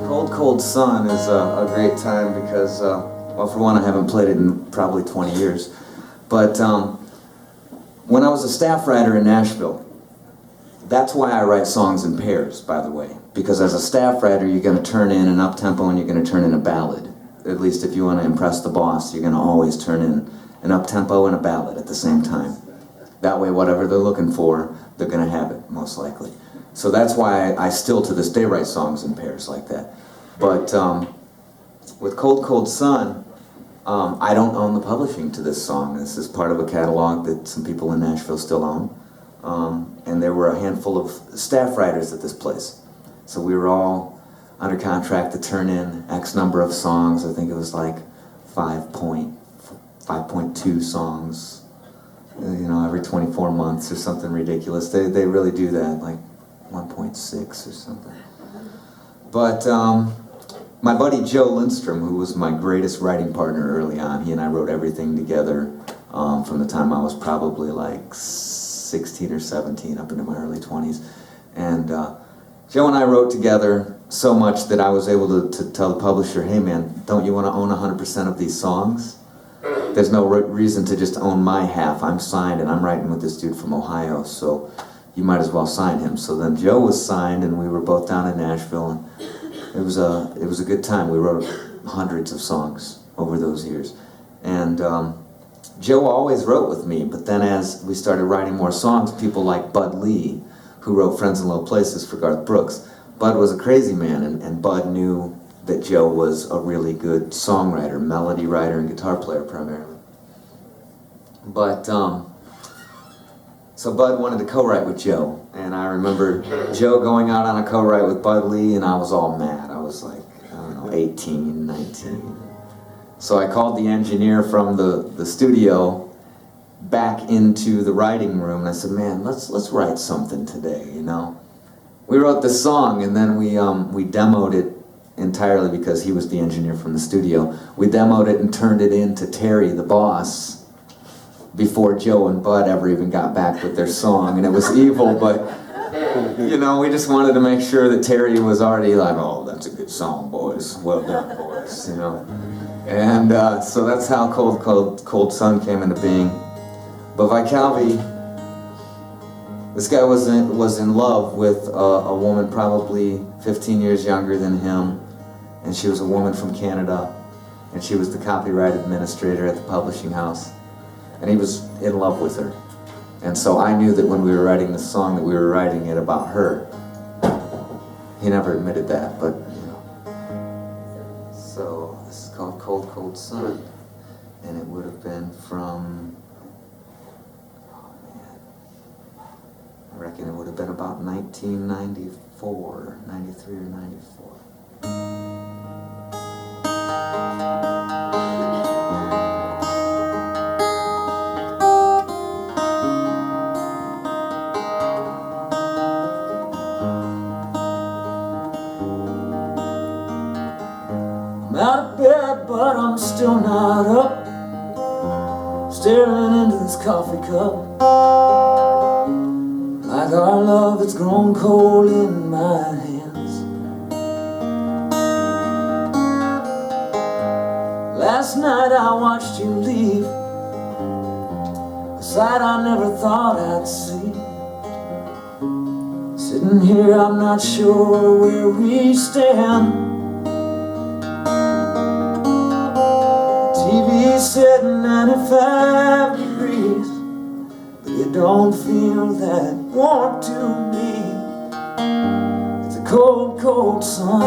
Cold Cold Sun is a great time because, well, for one, I haven't played it in probably 20 years. But when I was a staff writer in Nashville, that's why I write songs in pairs, by the way. Because as a staff writer, you're going to turn in an up-tempo and you're going to turn in a ballad. At least if you want to impress the boss, you're going to always turn in an up-tempo and a ballad at the same time. That way, whatever they're looking for, they're going to have it, most likely. So that's why I still, to this day, write songs in pairs like that. But with Cold Cold Sun, I don't own the publishing to this song. This is part of a catalog that some people in Nashville still own. And there were a handful of staff writers at this place. So we were all under contract to turn in X number of songs. I think it was like 5.2 songs, you know, every 24 months or something ridiculous. They really do that, like 1.6 or something. But my buddy Joe Lindstrom, who was my greatest writing partner early on, he and I wrote everything together from the time I was probably like 16 or 17 up into my early 20s. And Joe and I wrote together so much that I was able to tell the publisher, hey man, don't you want to own 100% of these songs? There's no reason to just own my half. I'm signed and I'm writing with this dude from Ohio, so you might as well sign him. So then Joe was signed and we were both down in Nashville, and it was a good time. We wrote hundreds of songs over those years. And Joe always wrote with me, but then as we started writing more songs, people like Bud Lee, who wrote Friends in Low Places for Garth Brooks. Bud was a crazy man, and Bud knew that Joe was a really good songwriter, melody writer, and guitar player primarily. But, so Bud wanted to co-write with Joe, and I remember Joe going out on a co-write with Bud Lee, and I was all mad. I was like, I don't know, 18, 19. So I called the engineer from the studio back into the writing room, and I said, man, let's write something today, you know? We wrote this song, and then we demoed it entirely because he was the engineer from the studio. We demoed it and turned it in to Terry, the boss, before Joe and Bud ever even got back with their song, and it was evil, but, you know, we just wanted to make sure that Terry was already like, oh, that's a good song, boys. Well done, boys, you know? And so that's how Cold Cold Cold Sun came into being. But Vicalvi, this guy was in love with a woman probably 15 years younger than him, and she was a woman from Canada, and she was the copyright administrator at the publishing house, and he was in love with her. And so I knew that when we were writing this song that we were writing it about her. He never admitted that, but you know. So this is called Cold Cold Sun, and it would have been from, I reckon it would have been about 1994, 93 or 94. I'm out of bed, but I'm still not up, staring into this coffee cup. Like our love, it's grown cold in my hands. Last night I watched you leave, a sight I never thought I'd see. Sitting here, I'm not sure where we stand. TV said 95 degrees, but you don't feel that warmth to me. It's a cold, cold sun,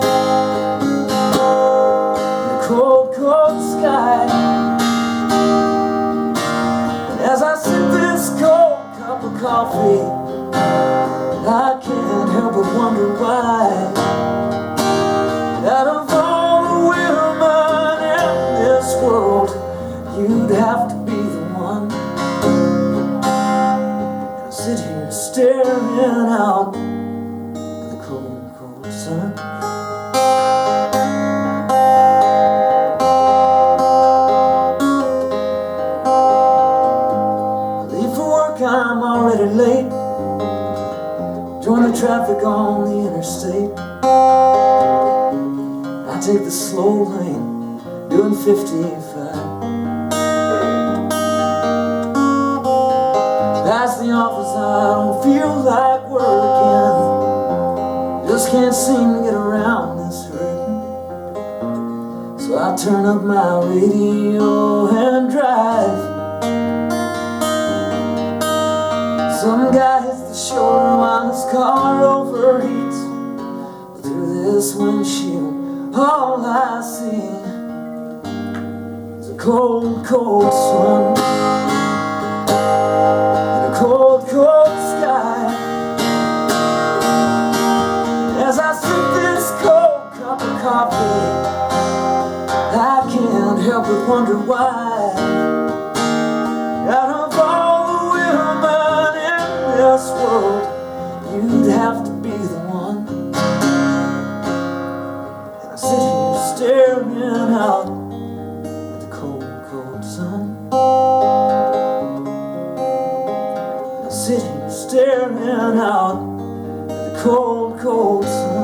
and a cold, cold sky. And as I sip this cold cup of coffee, I can't help but wonder why, out of all the women in this world, you'd have to be the one. I sit here staring out at the cold, cold sun. I leave for work, I'm already late. Join the traffic on the interstate. I take the slow lane, doing 55. Past the office, I don't feel like working. Just can't seem to get around this hurting. So I turn up my radio and drive. Some guy hits the shoulder while his car overheats. But through this windshield, all I see is a cold, cold sun and a cold, cold sky. As I sip this cold cup of coffee, I can't help but wonder why, out of all the women in this world, you'd have to be the one. And I sit here staring out at the cold, cold sun. And I sit here staring out at the cold, cold sun.